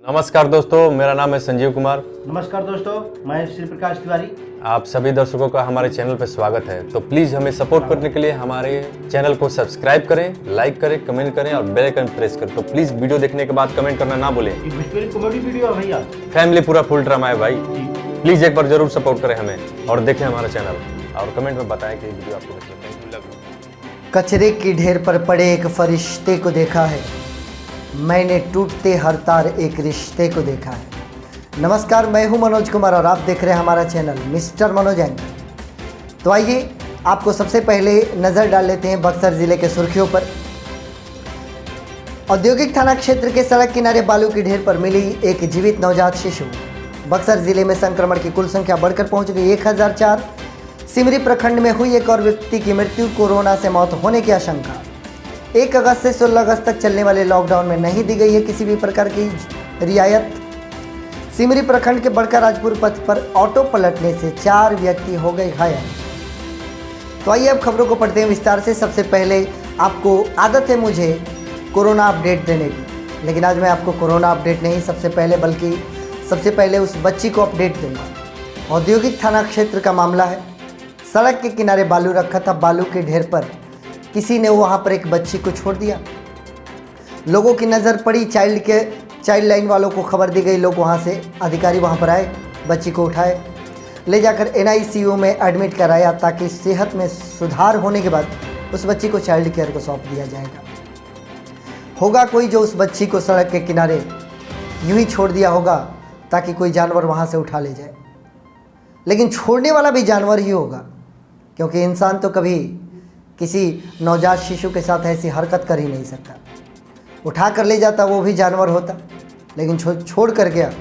नमस्कार दोस्तों, मेरा नाम है संजीव कुमार। नमस्कार दोस्तों, मैं श्री प्रकाश तिवारी। आप सभी दर्शकों का हमारे चैनल पर स्वागत है। तो प्लीज़ हमें सपोर्ट करने के लिए हमारे चैनल को सब्सक्राइब करें, लाइक करें, कमेंट करें और बेल आइकन प्रेस करें। तो प्लीज़ वीडियो देखने के बाद कमेंट करना ना भूलें। ये भोजपुरी कॉमेडी वीडियो है भैया। फैमिली पूरा फुल ड्रामा है भाई। जी। प्लीज़ एक बार जरूर सपोर्ट करें हमें और देखें हमारा चैनल और कमेंट में बताएं कि वीडियो आपको कैसा लगा। कचरे की ढेर पर पड़े एक फरिश्ते को देखा है, मैंने टूटते हर तार एक रिश्ते को देखा है। नमस्कार, मैं हूं मनोज कुमार और आप देख रहे हैं हमारा चैनल मिस्टर मनोज एंकर। तो आइए आपको सबसे पहले नज़र डाल लेते हैं बक्सर ज़िले के सुर्खियों पर। औद्योगिक थाना क्षेत्र के सड़क किनारे बालू की ढेर पर मिली एक जीवित नवजात शिशु। बक्सर ज़िले में संक्रमण की कुल संख्या बढ़कर पहुंच गई 1004। सिमरी प्रखंड में हुई एक और व्यक्ति की मृत्यु, कोरोना से मौत होने की आशंका। 1 अगस्त से 16 अगस्त तक चलने वाले लॉकडाउन में नहीं दी गई है किसी भी प्रकार की रियायत। सिमरी प्रखंड के बड़का राजपुर पथ पर ऑटो पलटने से 4 व्यक्ति हो गए घायल। तो आइए अब खबरों को पढ़ते हैं विस्तार से। सबसे पहले आपको आदत है मुझे कोरोना अपडेट देने की, लेकिन आज मैं आपको कोरोना अपडेट नहीं सबसे पहले उस बच्ची को अपडेट दूंगा। औद्योगिक थाना क्षेत्र का मामला है। सड़क के किनारे बालू रखा था, बालू के ढेर पर किसी ने वहाँ पर एक बच्ची को छोड़ दिया। लोगों की नज़र पड़ी, चाइल्ड लाइन वालों को खबर दी गई। लोग वहाँ से अधिकारी वहाँ पर आए, बच्ची को उठाए, ले जाकर NICU में एडमिट कराया ताकि सेहत में सुधार होने के बाद उस बच्ची को चाइल्ड केयर को सौंप दिया जाएगा। होगा कोई जो उस बच्ची को सड़क के किनारे यूँ ही छोड़ दिया होगा ताकि कोई जानवर वहाँ से उठा ले जाए, लेकिन छोड़ने वाला भी जानवर ही होगा, क्योंकि इंसान तो कभी किसी नवजात शिशु के साथ ऐसी हरकत कर ही नहीं सकता। उठा कर ले जाता वो भी जानवर होता, लेकिन छोड़ कर गया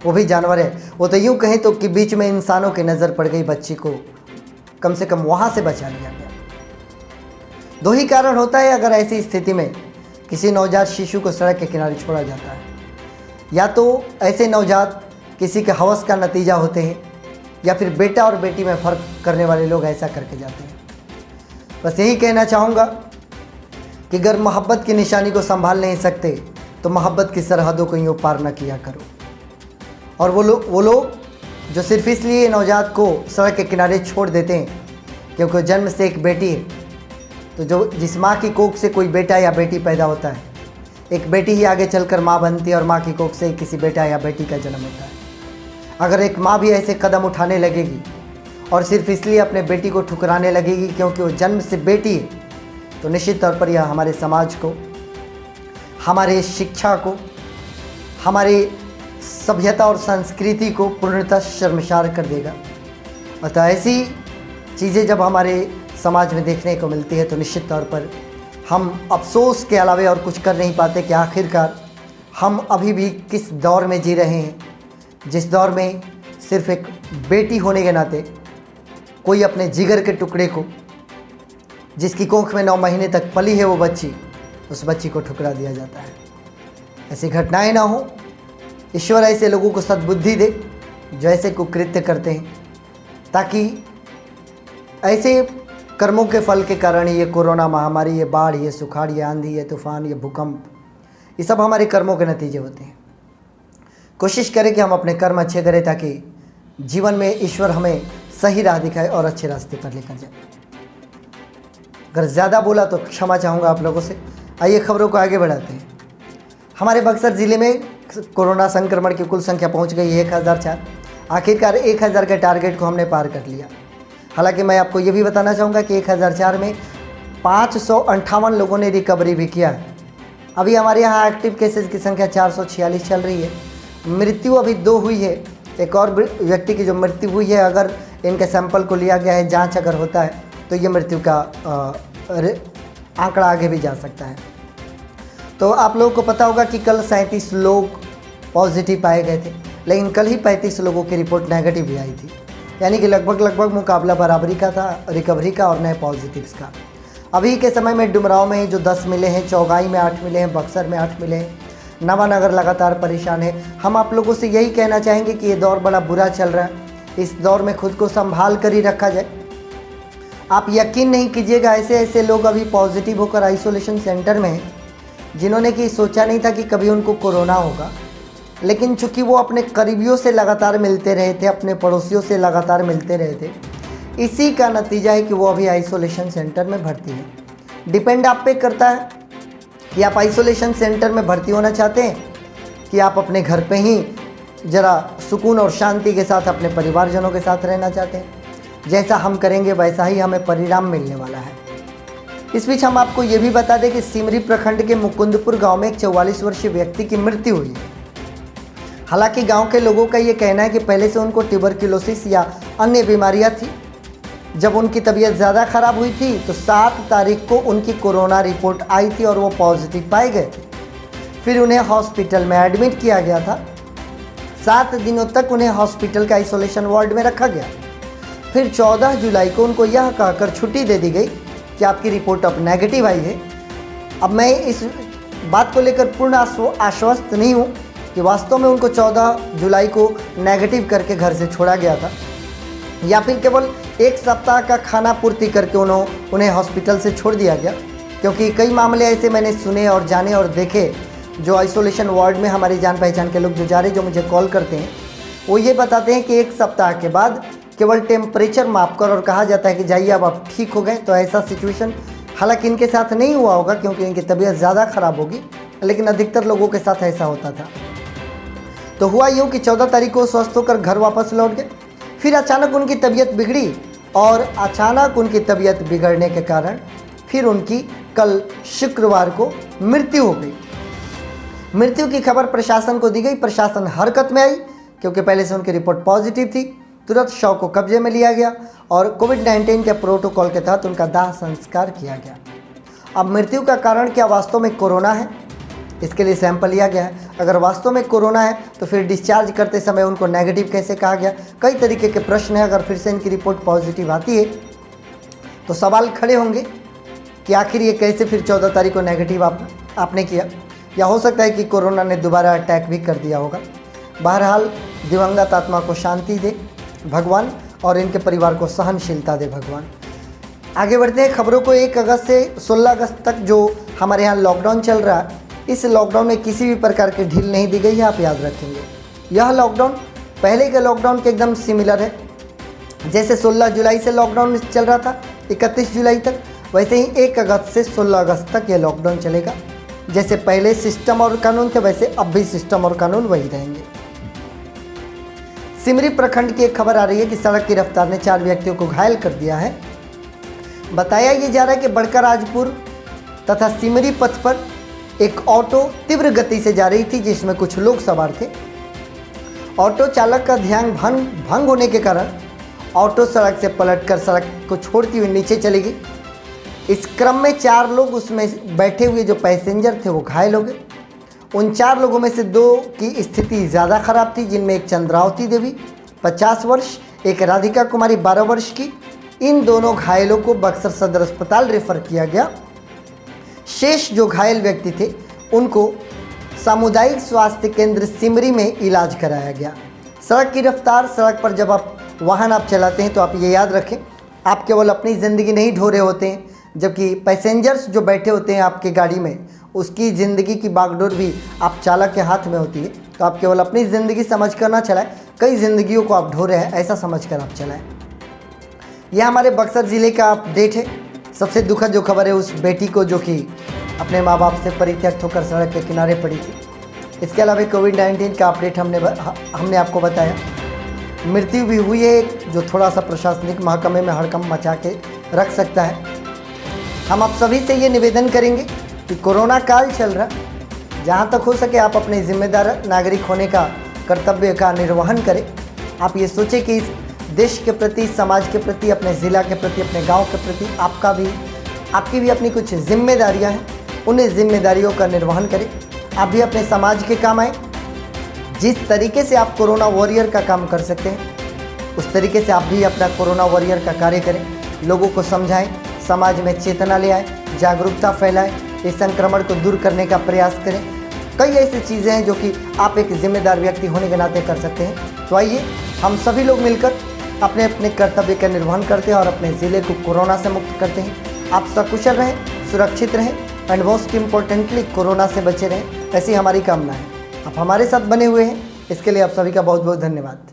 वो भी जानवर है। वो तो यूँ कहें तो कि बीच में इंसानों की नज़र पड़ गई, बच्ची को कम से कम वहाँ से बचा लिया गया। 2 ही कारण होता है अगर ऐसी स्थिति में किसी नवजात शिशु को सड़क के किनारे छोड़ा जाता है। या तो ऐसे नवजात किसी के हवस का नतीजा होते हैं, या फिर बेटा और बेटी में फ़र्क करने वाले लोग ऐसा करके जाते हैं। बस यही कहना चाहूँगा कि अगर मोहब्बत की निशानी को संभाल नहीं सकते तो मोहब्बत की सरहदों को यूँ पार न किया करो। और वो लोग जो सिर्फ इसलिए नवजात को सड़क के किनारे छोड़ देते हैं क्योंकि जन्म से एक बेटी है, तो जिस माँ की कोख से कोई बेटा या बेटी पैदा होता है, एक बेटी ही आगे चलकर माँ बनती है और माँ की कोख से किसी बेटा या बेटी का जन्म होता है। अगर एक माँ भी ऐसे कदम उठाने लगेगी और सिर्फ इसलिए अपने बेटी को ठुकराने लगेगी क्योंकि वो जन्म से बेटी है, तो निश्चित तौर पर यह हमारे समाज को, हमारे शिक्षा को, हमारे सभ्यता और संस्कृति को पूर्णतः शर्मसार कर देगा। अतः ऐसी चीज़ें जब हमारे समाज में देखने को मिलती है तो निश्चित तौर पर हम अफसोस के अलावा और कुछ कर नहीं पाते कि आखिरकार हम अभी भी किस दौर में जी रहे हैं, जिस दौर में सिर्फ एक बेटी होने के नाते कोई अपने जिगर के टुकड़े को, जिसकी कोख में 9 महीने तक पली है वो बच्ची, उस बच्ची को ठुकरा दिया जाता है। ऐसी घटनाएं ना हो, ईश्वर ऐसे लोगों को सद्बुद्धि दे जो ऐसे कुकृत्य करते हैं, ताकि ऐसे कर्मों के फल के कारण ये कोरोना महामारी, ये बाढ़, ये सुखाड़, ये आंधी, ये तूफान, ये भूकंप, ये सब हमारे कर्मों के नतीजे होते हैं। कोशिश करें कि हम अपने कर्म अच्छे करें ताकि जीवन में ईश्वर हमें सही राह दिखाए और अच्छे रास्ते पर लेकर जाए। अगर ज़्यादा बोला तो क्षमा चाहूँगा आप लोगों से। आइए खबरों को आगे बढ़ाते हैं। हमारे बक्सर ज़िले में कोरोना संक्रमण की कुल संख्या पहुँच गई 1004। आखिरकार 1000 के टारगेट को हमने पार कर लिया। हालांकि मैं आपको ये भी बताना चाहूँगा कि 1004 में 558 लोगों ने रिकवरी भी किया है। अभी हमारे यहाँ एक्टिव केसेस की संख्या 446 चल रही है। मृत्यु अभी 2 हुई है। एक और व्यक्ति की जो मृत्यु हुई है, अगर इनके सैंपल को लिया गया है, जांच अगर होता है तो ये मृत्यु का आंकड़ा आगे भी जा सकता है। तो आप लोगों को पता होगा कि कल 37 लोग पॉजिटिव पाए गए थे, लेकिन कल ही 35 लोगों की रिपोर्ट नेगेटिव भी आई थी। यानी कि लगभग मुकाबला बराबरी का था रिकवरी का और नए पॉजिटिव्स का। अभी के समय में डुमराव में जो 10 मिले हैं, चौगाई में 8 मिले हैं, बक्सर में 8 मिले हैं, नवानगर लगातार परेशान है। हम आप लोगों से यही कहना चाहेंगे कि ये दौर बड़ा बुरा चल रहा है। इस दौर में खुद को संभाल कर ही रखा जाए। आप यकीन नहीं कीजिएगा, ऐसे लोग अभी पॉजिटिव होकर आइसोलेशन सेंटर में हैं जिन्होंने कि सोचा नहीं था कि कभी उनको कोरोना होगा, लेकिन चूंकि वो अपने करीबियों से लगातार मिलते रहे थे, अपने पड़ोसियों से लगातार मिलते रहे थे, इसी का नतीजा है कि वो अभी आइसोलेशन सेंटर में भर्ती है। डिपेंड आप पे करता है कि आप आइसोलेशन सेंटर में भर्ती होना चाहते हैं कि आप अपने घर पे ही ज़रा सुकून और शांति के साथ अपने परिवारजनों के साथ रहना चाहते हैं। जैसा हम करेंगे वैसा ही हमें परिणाम मिलने वाला है। इस बीच हम आपको ये भी बता दें कि सिमरी प्रखंड के मुकुंदपुर गांव में एक 44 वर्षीय व्यक्ति की मृत्यु हुई है। हालांकि गांव के लोगों का ये कहना है कि पहले से उनको ट्यूबरक्यूलोसिस या अन्य बीमारियां थी। जब उनकी तबीयत ज़्यादा खराब हुई थी तो 7 तारीख को उनकी कोरोना रिपोर्ट आई थी और वो पॉजिटिव पाए गए थे। फिर उन्हें हॉस्पिटल में एडमिट किया गया था। 7 दिनों तक उन्हें हॉस्पिटल के आइसोलेशन वार्ड में रखा गया। फिर 14 जुलाई को उनको यह कहकर छुट्टी दे दी गई कि आपकी रिपोर्ट अब नेगेटिव आई है। अब मैं इस बात को लेकर पूर्ण आश्वस्त नहीं हूँ कि वास्तव में उनको 14 जुलाई को नेगेटिव करके घर से छोड़ा गया था या फिर केवल 1 सप्ताह का खाना पूर्ति करके उन्हें हॉस्पिटल से छोड़ दिया गया, क्योंकि कई मामले ऐसे मैंने सुने और जाने और देखे जो आइसोलेशन वार्ड में हमारी जान पहचान के लोग जो जा रहे, जो मुझे कॉल करते हैं, वो ये बताते हैं कि 1 सप्ताह के बाद केवल टेम्परेचर माप कर और कहा जाता है कि जाइए अब आप ठीक हो गए। तो ऐसा सिचुएशन हालांकि इनके साथ नहीं हुआ होगा क्योंकि इनकी तबीयत ज़्यादा ख़राब होगी, लेकिन अधिकतर लोगों के साथ ऐसा होता था। तो हुआ यूँ कि 14 तारीख को स्वस्थ होकर घर वापस लौट गए। फिर अचानक उनकी तबीयत बिगड़ी और अचानक उनकी तबीयत बिगड़ने के कारण फिर उनकी कल शुक्रवार को मृत्यु हो गई। मृत्यु की खबर प्रशासन को दी गई। प्रशासन हरकत में आई क्योंकि पहले से उनकी रिपोर्ट पॉजिटिव थी। तुरंत शव को कब्जे में लिया गया और कोविड-19 के प्रोटोकॉल के तहत उनका दाह संस्कार किया गया। अब मृत्यु का कारण क्या वास्तव में कोरोना है, इसके लिए सैंपल लिया गया है। अगर वास्तव में कोरोना है तो फिर डिस्चार्ज करते समय उनको नेगेटिव कैसे कहा गया, कई तरीके के प्रश्न हैं। अगर फिर से इनकी रिपोर्ट पॉजिटिव आती है तो सवाल खड़े होंगे कि आखिर ये कैसे फिर 14 तारीख को नेगेटिव आपने किया, या हो सकता है कि कोरोना ने दोबारा अटैक भी कर दिया होगा। बहरहाल दिवंगत आत्मा को शांति दे भगवान और इनके परिवार को सहनशीलता दे भगवान। आगे बढ़ते हैं खबरों को। 1 अगस्त से 16 अगस्त तक जो हमारे यहाँ लॉकडाउन चल रहा है, इस लॉकडाउन में किसी भी प्रकार की ढील नहीं दी गई है, आप याद रखेंगे। यह लॉकडाउन पहले के लॉकडाउन के एकदम सिमिलर है। जैसे 16 जुलाई से लॉकडाउन चल रहा था 31 जुलाई तक, वैसे ही 1 अगस्त से 16 अगस्त तक यह लॉकडाउन चलेगा। जैसे पहले सिस्टम और कानून थे वैसे अब भी सिस्टम और कानून वही रहेंगे। सिमरी प्रखंड की एक खबर आ रही है कि सड़क की रफ्तार ने 4 व्यक्तियों को घायल कर दिया है। बताया ये जा रहा है कि बड़का राजपुर तथा सिमरी पथ पर एक ऑटो तीव्र गति से जा रही थी जिसमें कुछ लोग सवार थे। ऑटो चालक का ध्यान भंग होने के कारण ऑटो सड़क से पलटकर सड़क को छोड़ती हुई नीचे चली गई। इस क्रम में 4 लोग उसमें बैठे हुए जो पैसेंजर थे वो घायल हो गए। उन 4 लोगों में से 2 की स्थिति ज़्यादा खराब थी, जिनमें एक चंद्रावती देवी 50 वर्ष, एक राधिका कुमारी 12 वर्ष की। इन दोनों घायलों को बक्सर सदर अस्पताल रेफर किया गया। शेष जो घायल व्यक्ति थे उनको सामुदायिक स्वास्थ्य केंद्र सिमरी में इलाज कराया गया। सड़क की रफ्तार, सड़क पर जब आप वाहन चलाते हैं तो आप ये याद रखें, आप केवल अपनी ज़िंदगी नहीं ढो रहे होते हैं, जबकि पैसेंजर्स जो बैठे होते हैं आपकी गाड़ी में उसकी ज़िंदगी की बागडोर भी आप चालक के हाथ में होती है। तो आप केवल अपनी ज़िंदगी समझ कर ना चलाएं, कई ज़िंदगियों को आप ढो रहे हैं ऐसा समझ कर आप चलाएं। यह हमारे बक्सर ज़िले का अपडेट है। सबसे दुखद जो खबर है उस बेटी को जो कि अपने माँ बाप से परित्यक्त होकर सड़क के किनारे पड़ी थी। इसके अलावा कोविड-19 का अपडेट हमने आपको बताया। मृत्यु भी हुई है जो थोड़ा सा प्रशासनिक महकमे में हड़कंप मचा के रख सकता है। हम आप सभी से ये निवेदन करेंगे कि कोरोना काल चल रहा, जहाँ तक हो सके आप अपने जिम्मेदार नागरिक होने का कर्तव्य का निर्वहन करें। आप ये सोचें कि इस देश के प्रति, समाज के प्रति, अपने ज़िला के प्रति, अपने गांव के प्रति आपकी भी अपनी कुछ जिम्मेदारियां हैं, उन जिम्मेदारियों का निर्वहन करें। आप भी अपने समाज के काम आए। जिस तरीके से आप कोरोना वॉरियर का काम कर सकते हैं उस तरीके से आप भी अपना कोरोना वॉरियर का कार्य करें। लोगों को समझाएं, समाज में चेतना ले आए, जागरूकता फैलाएं, इस संक्रमण को दूर करने का प्रयास करें। कई ऐसी चीज़ें हैं जो कि आप एक जिम्मेदार व्यक्ति होने के नाते कर सकते हैं। तो आइए हम सभी लोग मिलकर अपने अपने कर्तव्य का निर्वहन करते हैं और अपने ज़िले को कोरोना से मुक्त करते हैं। आप सकुशल रहें, सुरक्षित रहें एंड मोस्ट इम्पोर्टेंटली कोरोना से बचे रहें, ऐसी हमारी कामना है। आप हमारे साथ बने हुए हैं, इसके लिए आप सभी का बहुत बहुत धन्यवाद।